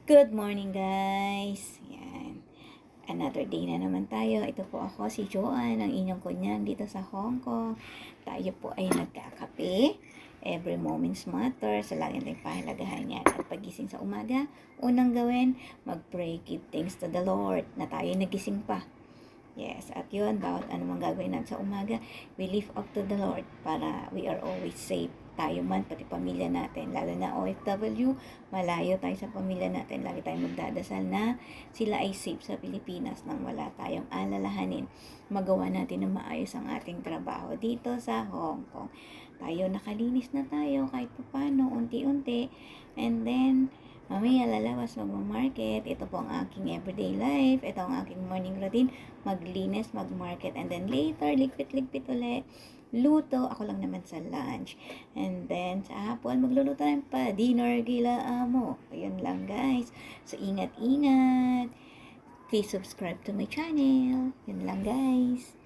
Good morning guys! Yan. Another day na naman tayo. Ito po ako, si Joanne, ang inyong kunyang dito sa Hong Kong. Tayo po ay nagkakape. Every moment's matter. So, lagi tayong pahalagahan yan. At pagising sa umaga, unang gawin, mag-pray, give thanks to the Lord na tayo nagising pa. Yes, at yun, bawat anumang gagawin natin sa umaga, we lift up to the Lord para we are always safe. Tayo man, pati pamilya natin, lalo na OFW, malayo tayo sa pamilya natin. Lagi tayong magdadasal na sila ay safe sa Pilipinas nang wala tayong alalahanin. Magawa natin na maayos ang ating trabaho dito sa Hong Kong. Tayo, nakalinis na tayo kahit paano, unti-unti. And then, mamaya lalabas mag-market. Ito po ang aking everyday life. Ito ang aking morning routine. Maglinis, mag-market. And then later, ligpit-ligpit ulit. Luto. Ako lang naman sa lunch. And then sa hapon, magluluto rin pa. Dinner gila amo. Ayun lang guys. So ingat-ingat. Please subscribe to my channel. Yun lang guys.